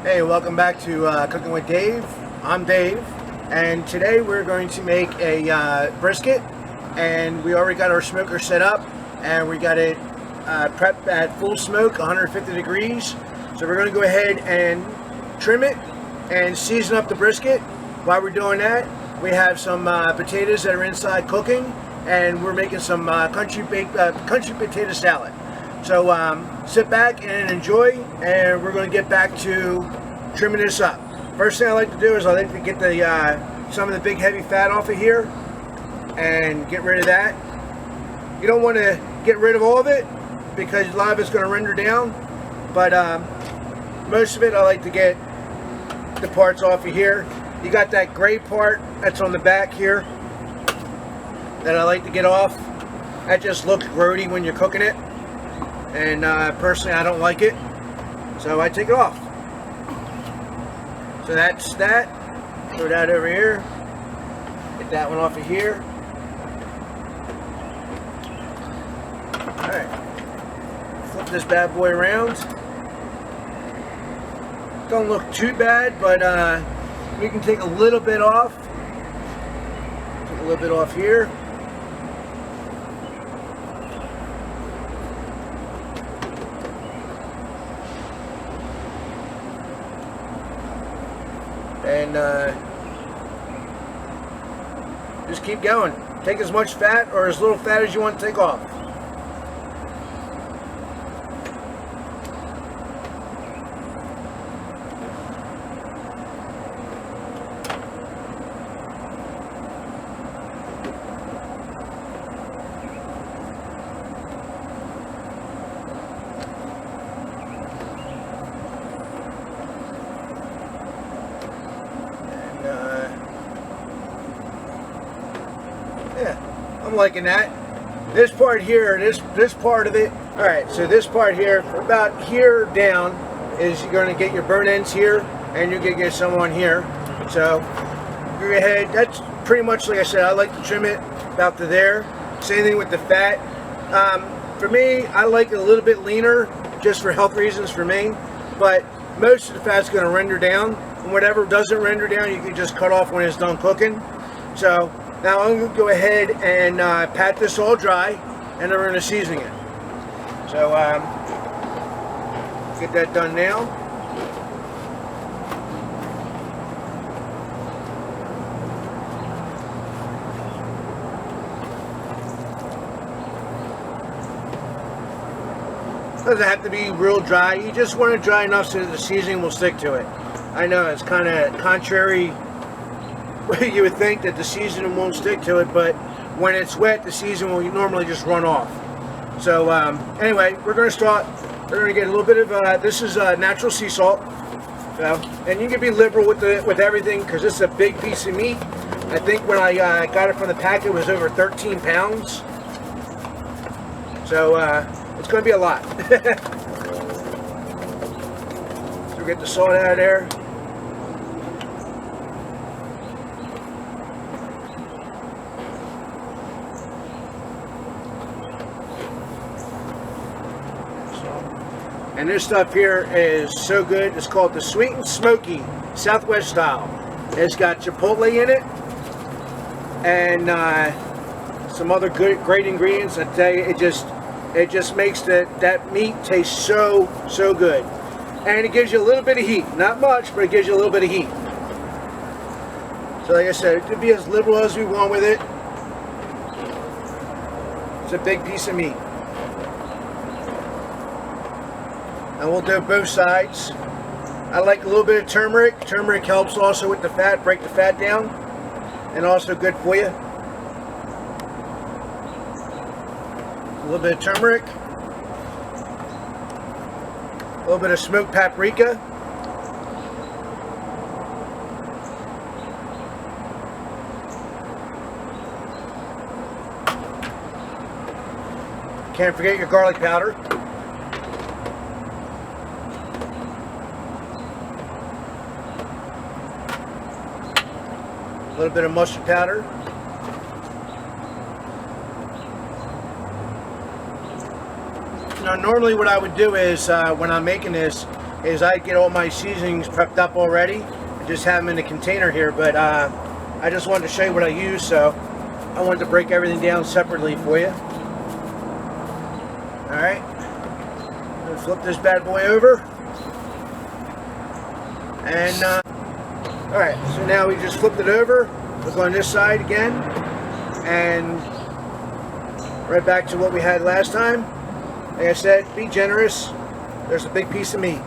Hey, welcome back to Cooking with Dave. I'm Dave, and today we're going to make a brisket, and we already got our smoker set up, and we got it prepped at full smoke, 150 degrees. So we're going to go ahead and trim it and season up the brisket. While we're doing that, we have some potatoes that are inside cooking, and we're making some country potato salad. So sit back and enjoy, and we're going to get back to trimming this up. First thing I like to do is I like to get the some of the big heavy fat off of here and get rid of that. You don't want to get rid of all of it because a lot of it's going to render down, but most of it I like to get the parts off of here. You got that gray part that's on the back here that I like to get off. That just looks grody when you're cooking it, and personally I don't like it, so I take it off. So that's that. Throw that over here. Get that one off of here. Alright. Flip this bad boy around. Don't look too bad, but we can take a little bit off. Take a little bit off here. And just keep going. Take as much fat or as little fat as you want to take off. Yeah, I'm liking that. This part here, this part of it. All right, so this part here, about here down, is you're going to get your burnt ends here, and you're going to get some on here. So go ahead. That's pretty much like I said. I like to trim it about to there. Same thing with the fat. For me, I like it a little bit leaner, just for health reasons for me. But most of the fat's going to render down, and whatever doesn't render down, you can just cut off when it's done cooking. So now I'm going to go ahead and pat this all dry, and then we're going to season it. So get that done now. Doesn't have to be real dry. You just want it dry enough so that the seasoning will stick to it. I know it's kind of contrary. You would think that the seasoning won't stick to it, but when it's wet, the seasoning will normally just run off. So anyway, we're going to start. We're going to get a little bit of this is natural sea salt. So, and you can be liberal with everything because this is a big piece of meat. I think when I got it from the packet, it was over 13 pounds. So it's going to be a lot. So we get the salt out of there. And this stuff here is so good. It's called the Sweet and Smokey Southwest style. It's got chipotle in it and some other great ingredients. I tell you, it just makes that meat taste so good. And it gives you a little bit of heat. Not much, but it gives you a little bit of heat. So like I said, it could be as liberal as we want with it. It's a big piece of meat. And we'll do both sides. I like a little bit of turmeric. Turmeric helps also with the fat, break the fat down, and also good for you. A little bit of turmeric. A little bit of smoked paprika. Can't forget your garlic powder. A little bit of mustard powder. Now normally what I would do is when I'm making this is I get all my seasonings prepped up already. I just have them in a container here, but I just wanted to show you what I use, so I wanted to break everything down separately for you. Alright, I'm going to flip this bad boy over. And, alright, so now we just flipped it over. Look on this side again. And right back to what we had last time. Like I said, be generous. There's a big piece of meat.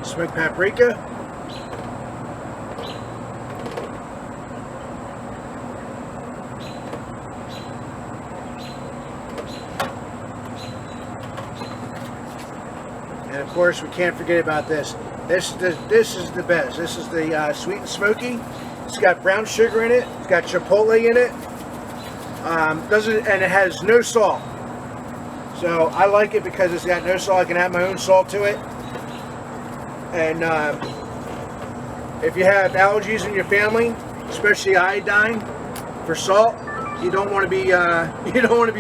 Smoked paprika. And of course, we can't forget about this. This is the best. This is the Sweet and Smokey. It's got brown sugar in it. It's got chipotle in it. And it has no salt. So I like it because it's got no salt. I can add my own salt to it. And if you have allergies in your family, especially iodine for salt, you don't want to be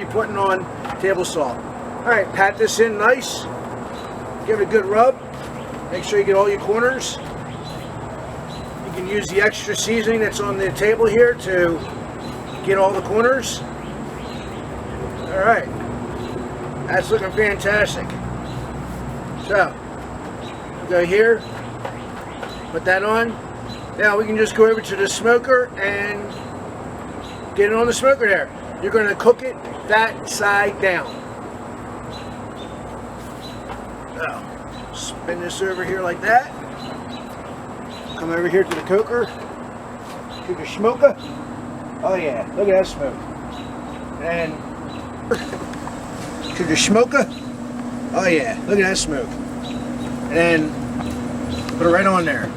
putting on table salt. All right, pat this in nice. Give it a good rub. Make sure you get all your corners. You can use the extra seasoning that's on the table here to get all the corners. All right, that's looking fantastic. So. Go here, put that on. Now we can just go over to the smoker and get it on the smoker there. You're going to cook it that side down. So, spin this over here like that. Come over here to the cooker, to the smoker. Oh yeah, look at that smoke. And to the smoker. Oh yeah, look at that smoke. And put it right on there.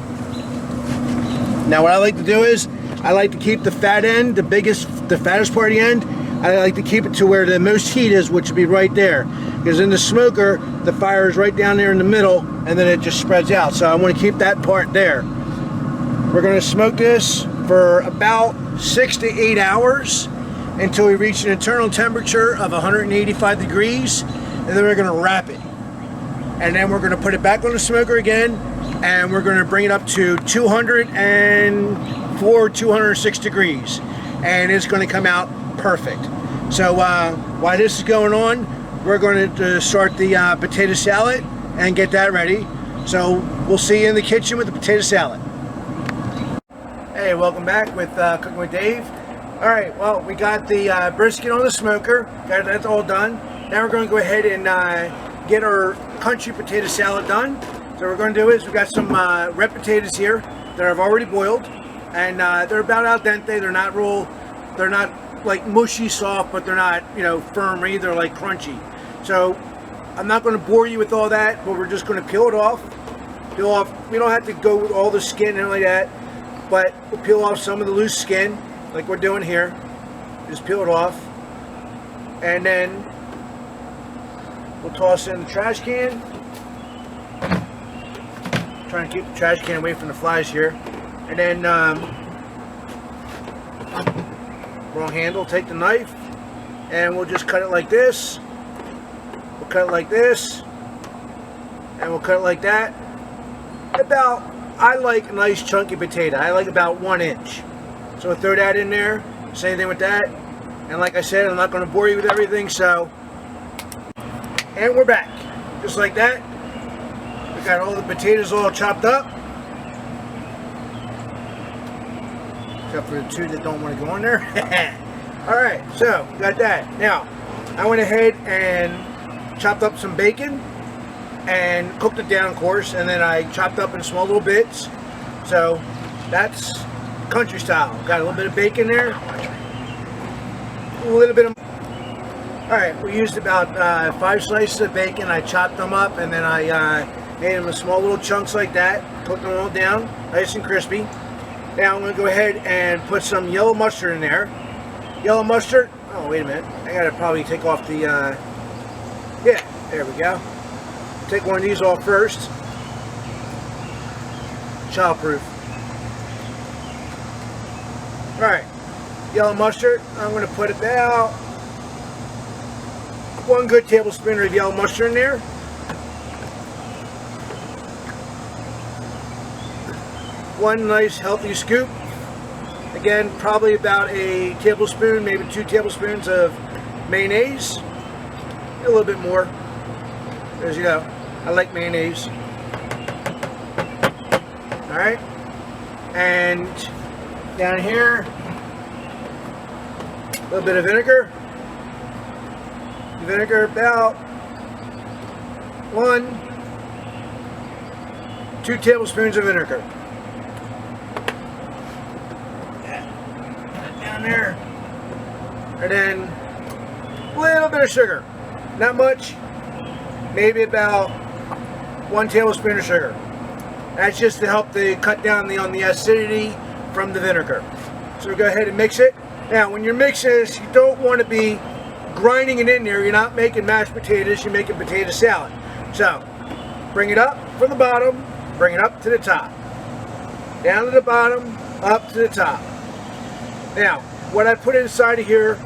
Now what I like to do is I like to keep the fat end, the fattest part of the end, I like to keep it to where the most heat is, which would be right there. Because in the smoker, the fire is right down there in the middle, and then it just spreads out. So I want to keep that part there. We're going to smoke this for about 6 to 8 hours until we reach an internal temperature of 185 degrees, and then we're going to wrap it. And then we're going to put it back on the smoker again, and we're going to bring it up to 204, 206 degrees, and it's going to come out perfect. So while this is going on, we're going to start the potato salad and get that ready. So we'll see you in the kitchen with the potato salad. Hey, welcome back with Cooking with Dave. All right, well, we got the brisket on the smoker. Got that all done. Now we're going to go ahead and get our country potato salad done. So what we're going to do is we've got some red potatoes here that I've already boiled, and they're about al dente. They're not like mushy soft, but they're not, you know, firm either, like crunchy. So I'm not going to bore you with all that, but we're just going to peel it off. Peel off. We don't have to go with all the skin and like that, but we'll peel off some of the loose skin, like we're doing here. Just peel it off, and then we'll toss in the trash can. Trying to keep the trash can away from the flies here. And then, wrong handle, take the knife, and we'll just cut it like this. We'll cut it like this, and we'll cut it like that. I like a nice chunky potato. I like about 1 inch. So we'll throw that in there. Same thing with that. And like I said, I'm not going to bore you with everything, so. And we're back. Just like that. We got all the potatoes all chopped up. Except for the 2 that don't want to go in there. Alright, so got that. Now, I went ahead and chopped up some bacon and cooked it down, of course, and then I chopped up in small little bits. So that's country style. Got a little bit of bacon there, a little bit of... Alright, we used about 5 slices of bacon. I chopped them up and then I made them in small little chunks like that, cooked them all down nice and crispy. Now I'm going to go ahead and put some yellow mustard in there. Yellow mustard, oh wait a minute, I got to probably take off the, yeah, there we go. Take one of these off first. Childproof. Alright, yellow mustard, I'm going to put about 1 good tablespoon of yellow mustard in there. One nice healthy scoop. Again, probably about a tablespoon, maybe 2 tablespoons of mayonnaise. A little bit more. There you go. I like mayonnaise. Alright. And down here, a little bit of vinegar. Vinegar about 2 tablespoons of vinegar. Down there. And then a little bit of sugar. Not much. Maybe about 1 tablespoon of sugar. That's just to help cut down on the acidity from the vinegar. So go ahead and mix it. Now when you're mixing this, you don't want to be grinding it in there. You're not making mashed potatoes, you're making potato salad. So bring it up from the bottom, bring it up to the top. Down to the bottom, up to the top. Now, what I put inside of here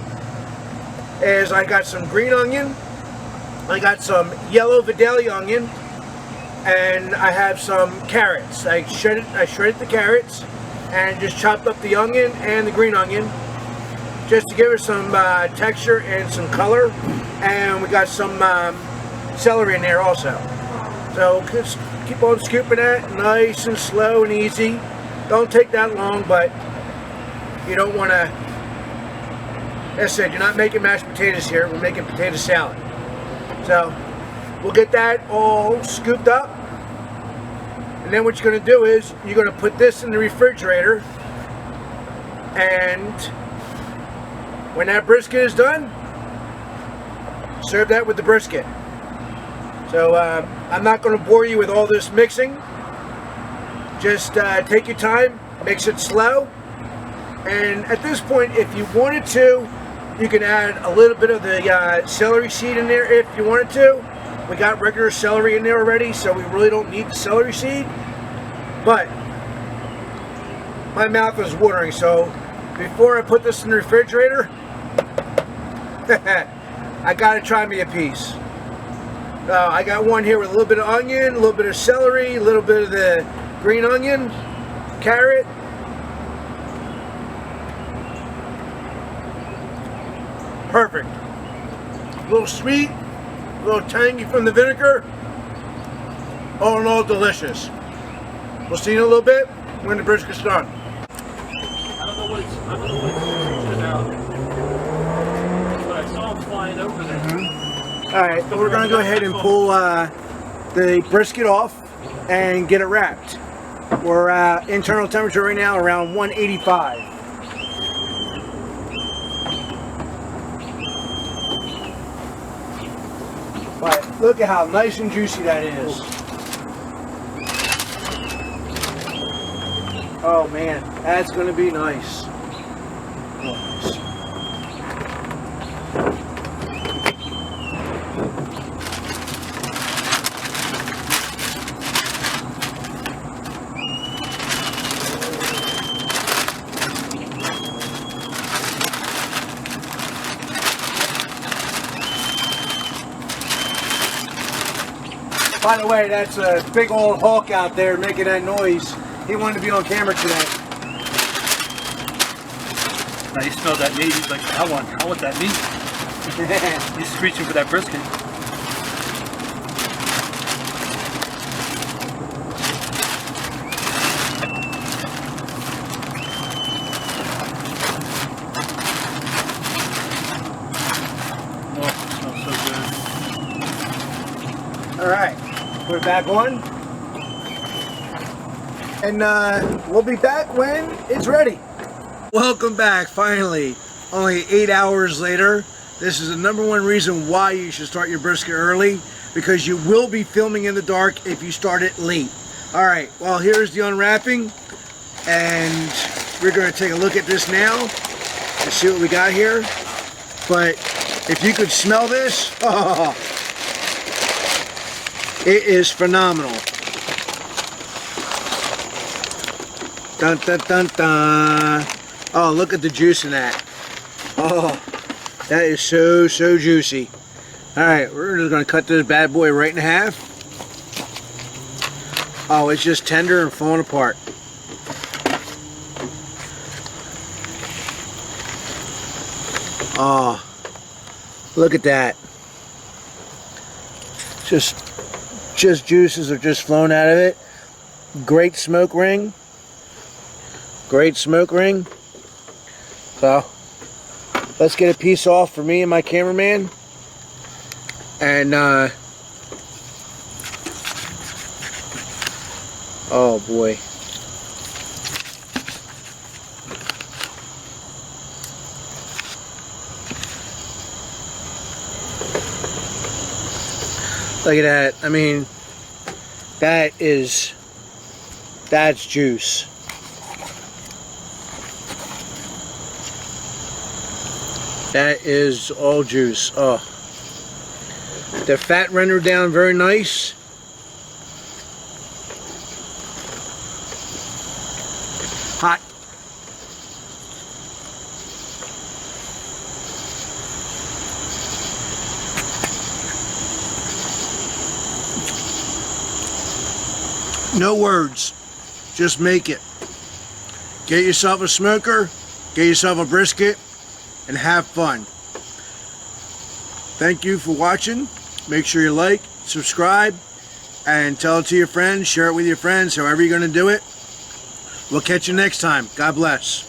is I got some green onion, I got some yellow Vidalia onion, and I have some carrots. I shredded the carrots and just chopped up the onion and the green onion just to give it some texture and some color. And we got some celery in there also. So just keep on scooping that nice and slow and easy. Don't take that long, but you don't want to... As I said, you're not making mashed potatoes here. We're making potato salad. So we'll get that all scooped up. And then what you're going to do is you're going to put this in the refrigerator. And when that brisket is done, serve that with the brisket. So I'm not going to bore you with all this mixing. Just take your time, mix it slow. And at this point, if you wanted to, you can add a little bit of the celery seed in there if you wanted to. We got regular celery in there already, so we really don't need the celery seed. But my mouth is watering, so before I put this in the refrigerator, I gotta try me a piece. I got one here with a little bit of onion, a little bit of celery, a little bit of the green onion, carrot. Perfect. A little sweet, a little tangy from the vinegar. All in all, delicious. We'll see you in a little bit when the brisket's done. I don't know what it's about. But I saw him flying over there. Alright, so we're going to go ahead and pull the brisket off and get it wrapped. We're internal temperature right now around 185. But look at how nice and juicy that is. Oh man, that's going to be nice. By the way, that's a big old hawk out there making that noise. He wanted to be on camera today. Now he smelled that meat. He's like, I want that meat. He's screeching for that brisket. Oh, it smells so good. Alright, put it back on. And we'll be back when it's ready. Welcome back, finally. Only 8 hours later. This is the #1 reason why you should start your brisket early, because you will be filming in the dark if you start it late. Alright, well, here's the unwrapping, and we're going to take a look at this now and see what we got here. But if you could smell this, oh, it is phenomenal. Dun dun dun dun. Oh, look at the juice in that. Oh, that is so juicy. Alright, we're just going to cut this bad boy right in half. Oh, it's just tender and falling apart. Oh, look at that. Just juices are just flowing out of it. Great smoke ring. Great smoke ring. So, let's get a piece off for me and my cameraman. And, oh boy. Look at that. I mean, that's juice. That is all juice. Oh. The fat rendered down very nice. Hot. No words. Just make it. Get yourself a smoker, get yourself a brisket, and have fun. Thank you for watching. Make sure you like, subscribe, and tell it to your friends. Share it with your friends, however you're going to do it. We'll catch you next time. God bless.